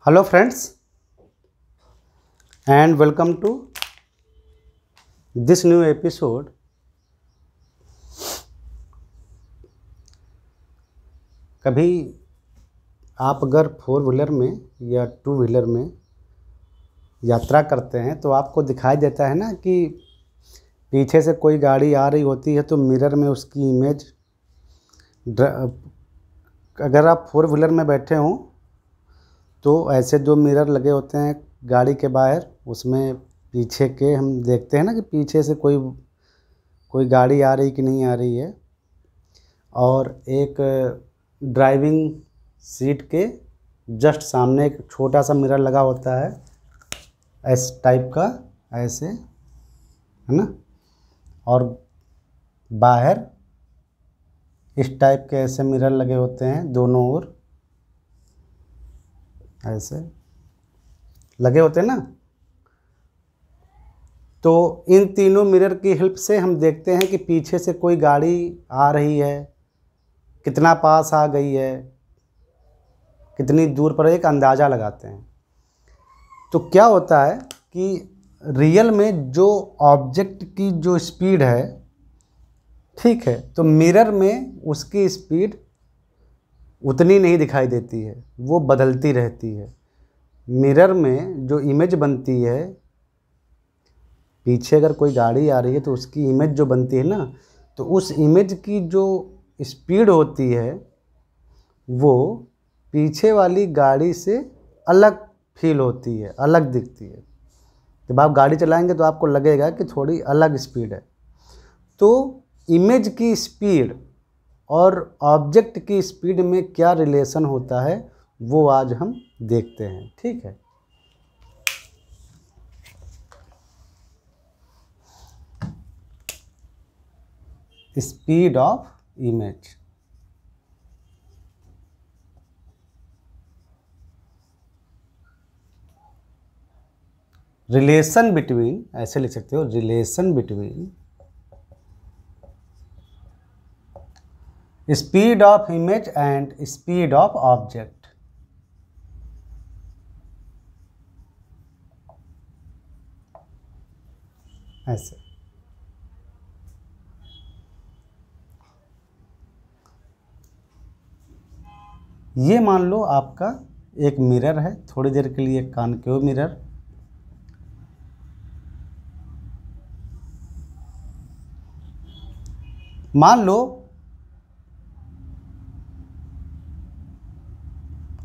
Hello friends, and welcome to this new episode. कभी आप अगर 4 व्हीलर में या 2 व्हीलर में यात्रा करते हैं तो आपको दिखाई देता है ना कि पीछे से कोई गाड़ी आ रही होती है तो मिरर में उसकी इमेज, अगर आप 4 व्हीलर में बैठे हों तो ऐसे 2 मिरर लगे होते हैं गाड़ी के बाहर। उसमें पीछे के हम देखते हैं ना कि पीछे से कोई गाड़ी आ रही कि नहीं आ रही है। और एक ड्राइविंग सीट के जस्ट सामने एक छोटा सा मिरर लगा होता है, इस टाइप का, ऐसे, है ना। और बाहर इस टाइप के ऐसे मिरर लगे होते हैं, दोनों ओर ऐसे लगे होते हैं ना। तो इन तीनों मिरर की हेल्प से हम देखते हैं कि पीछे से कोई गाड़ी आ रही है, कितना पास आ गई है, कितनी दूर पर, एक अंदाज़ा लगाते हैं। तो क्या होता है कि रियल में जो ऑब्जेक्ट की जो स्पीड है, ठीक है, तो मिरर में उसकी स्पीड उतनी नहीं दिखाई देती है, वो बदलती रहती है। मिरर में जो इमेज बनती है, पीछे अगर कोई गाड़ी आ रही है तो उसकी इमेज जो बनती है ना, तो उस इमेज की जो स्पीड होती है वो पीछे वाली गाड़ी से अलग फील होती है, अलग दिखती है। जब आप गाड़ी चलाएंगे तो आपको लगेगा कि थोड़ी अलग स्पीड है। तो इमेज की स्पीड और ऑब्जेक्ट की स्पीड में क्या रिलेशन होता है वो आज हम देखते हैं, ठीक है। Speed of image. Relation between, ऐसे लिख सकते हो, relation between speed of image and speed of object. ऐसे ये मान लो आपका एक मिरर है, थोड़ी देर के लिए कॉनकेव मिरर। मान लो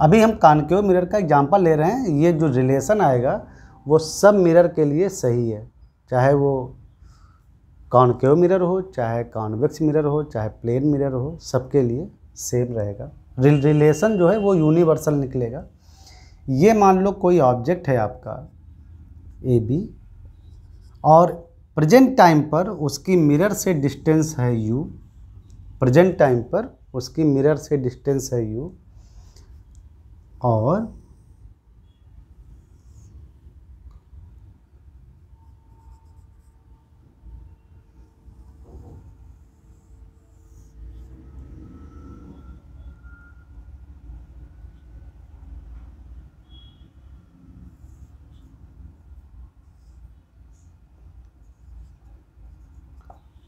अभी हम कॉनकेव मिरर का एग्जांपल ले रहे हैं। ये जो रिलेशन आएगा वो सब मिरर के लिए सही है, चाहे वो कॉनकेव मिरर हो, चाहे कॉन्वेक्स मिरर हो, चाहे प्लेन मिरर हो, सबके लिए सेम रहेगा। रिलेशन जो है वो यूनिवर्सल निकलेगा। ये मान लो कोई ऑब्जेक्ट है आपका ए बी, और प्रेजेंट टाइम पर उसकी मिरर से डिस्टेंस है यू। प्रेजेंट टाइम पर उसकी मिरर से डिस्टेंस है यू, और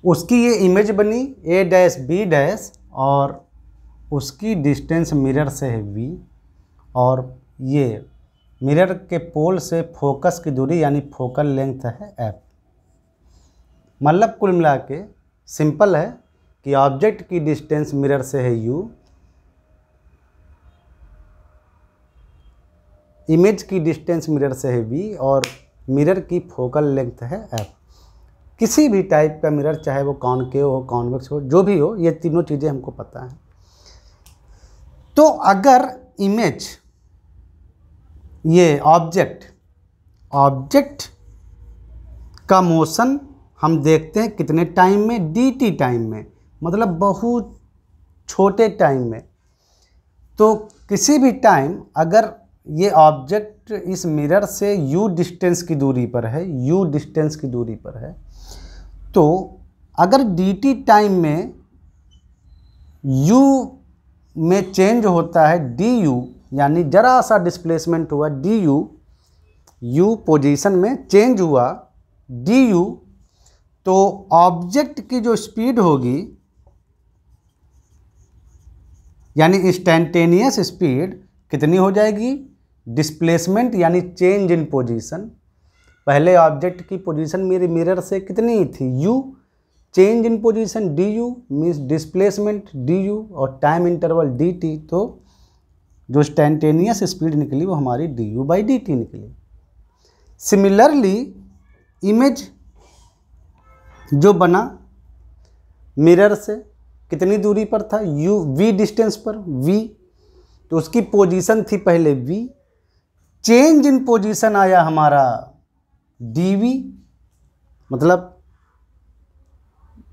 उसकी ये इमेज बनी ए डैश बी डैश, और उसकी डिस्टेंस मिरर से है वी, और ये मिरर के पोल से फोकस की दूरी यानी फोकल लेंथ है एफ। मतलब कुल मिला के सिंपल है कि ऑब्जेक्ट की डिस्टेंस मिरर से है यू, इमेज की डिस्टेंस मिरर से है वी, और मिरर की फोकल लेंथ है एफ। किसी भी टाइप का मिरर, चाहे वो कॉनकेव हो, कॉन्वेक्स हो, जो भी हो, ये तीनों चीज़ें हमको पता हैं। तो अगर इमेज, ये ऑब्जेक्ट का मोशन हम देखते हैं कितने टाइम में, dt टाइम में, मतलब बहुत छोटे टाइम में। तो किसी भी टाइम अगर ये ऑब्जेक्ट इस मिरर से u डिस्टेंस की दूरी पर है, u डिस्टेंस की दूरी पर है, तो अगर dt टाइम में u में चेंज होता है du, यानी जरा सा डिस्प्लेसमेंट हुआ डी यू पोजीशन में चेंज हुआ डी यू, तो ऑब्जेक्ट की जो स्पीड होगी यानी इंस्टैंटेनियस स्पीड कितनी हो जाएगी, डिस्प्लेसमेंट यानी चेंज इन पोजीशन। पहले ऑब्जेक्ट की पोजीशन मेरे मिरर से कितनी थी u, change in position D you means displacement D you और टाइम इंटरवल डी टी, तो जो इंस्टैंटेनियस स्पीड निकली वो हमारी D U by D T निकली। सिमिलरली इमेज जो बना मिरर से कितनी दूरी पर था, u v डिस्टेंस पर v, तो उसकी पोजीशन थी पहले v, चेंज इन पोजीशन आया हमारा dv, मतलब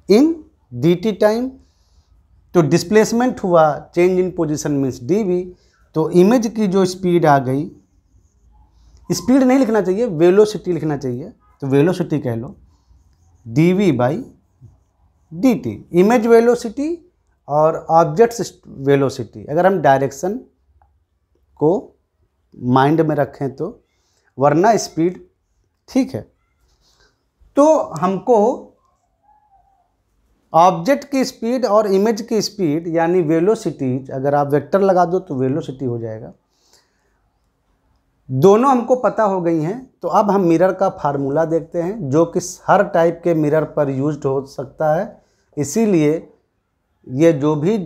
इन dt टाइम, तो डिस्प्लेसमेंट हुआ change in position means dv, तो इमेज की जो स्पीड आ गई, स्पीड नहीं लिखना चाहिए वेलोसिटी लिखना चाहिए, तो वेलोसिटी कह लो dv by dt, image velocity और ऑब्जेक्ट्स वेलोसिटी। अगर हम डायरेक्शन को माइंड में रखें तो, वरना स्पीड, ठीक है। तो हमको ऑब्जेक्ट की स्पीड और इमेज की स्पीड यानी वेलोसिटी, अगर आप वेक्टर लगा दो तो वेलोसिटी हो जाएगा, दोनों हमको पता हो गई हैं। तो अब हम मिरर का फार्मूला देखते हैं जो कि हर टाइप के मिरर पर यूज्ड हो सकता है, इसीलिए ये जो भी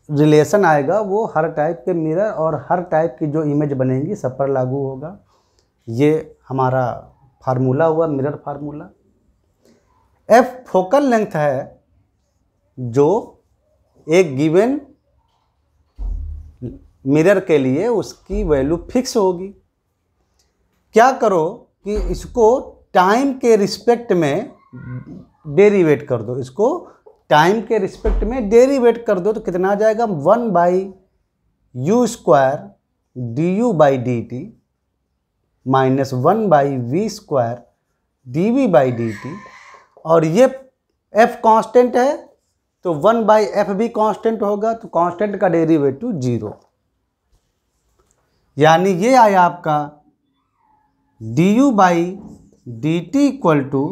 रिलेशन आएगा वो हर टाइप के मिरर और हर टाइप की जो इमेज बनेंगी सब पर लागू होगा। ये हमारा फार्मूला हुआ mirror formula. F focal length है जो एक गिवन मिरर के लिए उसकी वैल्यू फिक्स होगी। क्या करो कि इसको टाइम के रिस्पेक्ट में डेरिवेट कर दो, इसको टाइम के रिस्पेक्ट में डेरिवेट कर दो, तो कितना आ जाएगा 1 by U square D U by D T minus 1 by V square D V by D T, और ये f कांस्टेंट है तो 1 बाई एफ भी कांस्टेंट होगा, तो कांस्टेंट का डेरिवेटिव 0, यानी ये आया आपका D U by D T equal to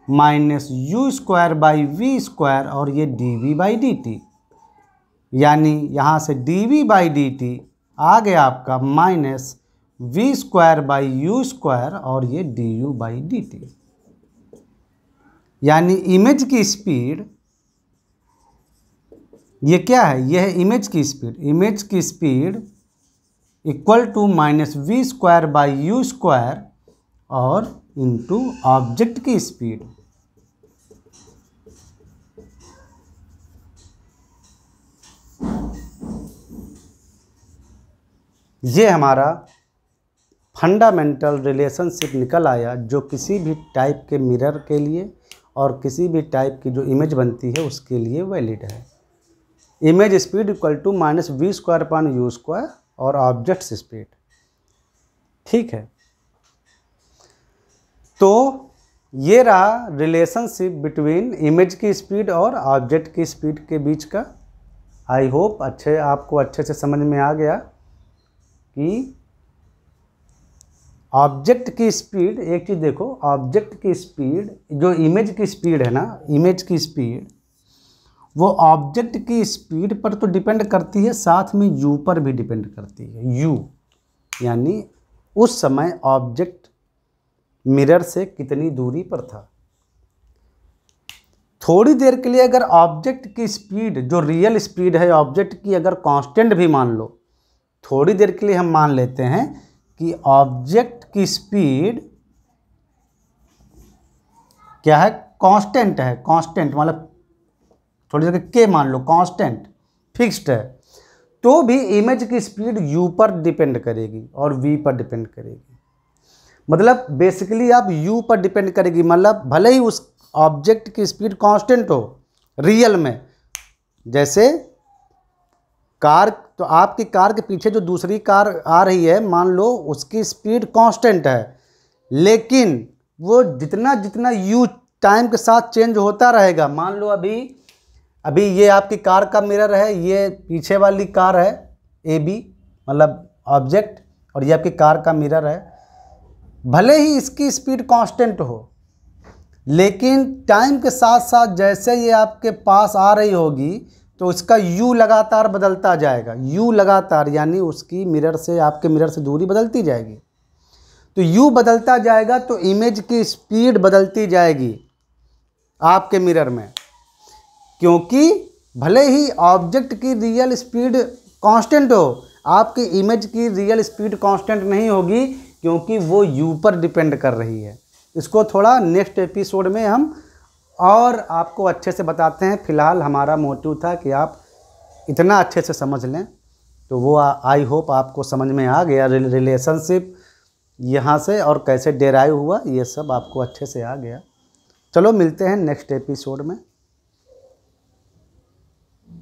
minus U square by V square और ये D V by D T, यानी यहाँ से D V by D T आ गया आपका minus V square by U square और ये D U by D T, यानी इमेज की स्पीड, ये क्या है, यह है इमेज की स्पीड, इमेज की speed equal to minus V square by U square और इनटू ऑब्जेक्ट की स्पीड। ये हमारा फंडामेंटल रिलेशनशिप निकल आया जो किसी भी टाइप के मिरर के लिए और किसी भी टाइप की जो इमेज बनती है उसके लिए वैलिड है। Image speed equal to minus V square upon U square और ऑब्जेक्ट्स स्पीड, ठीक है। तो ये रहा रिलेशनशिप बिटवीन इमेज की स्पीड और ऑब्जेक्ट की स्पीड के बीच का। आई होप आपको अच्छे से समझ में आ गया कि ऑब्जेक्ट की स्पीड, एक चीज़ देखो, ऑब्जेक्ट की स्पीड जो इमेज की स्पीड है ना, इमेज की स्पीड वो ऑब्जेक्ट की स्पीड पर तो डिपेंड करती है, साथ में यू पर भी डिपेंड करती है। यू यानी उस समय ऑब्जेक्ट मिरर से कितनी दूरी पर था। थोड़ी देर के लिए अगर ऑब्जेक्ट की स्पीड जो रियल स्पीड है ऑब्जेक्ट की अगर कांस्टेंट भी मान लो, थोड़ी देर के लिए हम मान लेते हैं कि ऑब्जेक्ट की स्पीड क्या है, कांस्टेंट है, कांस्टेंट मतलब थोड़ी देर के मान लो कांस्टेंट फिक्स्ड है, तो भी इमेज की स्पीड u पर डिपेंड करेगी और v पर डिपेंड करेगी। मतलब बेसिकली आप u पर डिपेंड करेगी, मतलब भले ही उस ऑब्जेक्ट की स्पीड कांस्टेंट हो रियल में, जैसे कार, तो आपकी कार के पीछे जो दूसरी कार आ रही है मान लो उसकी स्पीड कांस्टेंट है, लेकिन वो जितना जितना u टाइम के साथ चेंज होता रहेगा, मान लो अभी ये आपकी कार का मिरर है, ये पीछे वाली कार है, AB मतलब ऑब्जेक्ट, और ये आपकी कार का मिरर है। भले ही इसकी स्पीड कांस्टेंट हो, लेकिन टाइम के साथ साथ जैसे ये आपके पास आ रही होगी तो उसका U लगातार बदलता जाएगा। U लगातार यानी उसकी मिरर से, आपके मिरर से दूरी बदलती जाएगी। तो U बदलता जाएगा तो इमेज की स्पीड बदलती जाएगी आपके मिरर में, क्योंकि भले ही ऑब्जेक्ट की रियल स्पीड कांस्टेंट हो, आपकी इमेज की रियल स्पीड कांस्टेंट नहीं होगी, क्योंकि वो U पर डिपेंड कर रही है। इसको थोड़ा नेक्स्ट एपिसोड में हम और आपको अच्छे से बताते हैं। फ़िलहाल हमारा मोटिव था कि आप इतना अच्छे से समझ लें, तो वो आई होप आपको समझ में आ गया। रिलेशनशिप यहाँ से और कैसे डेराइव हुआ, ये सब आपको अच्छे से आ गया। चलो मिलते हैं नेक्स्ट एपिसोड में।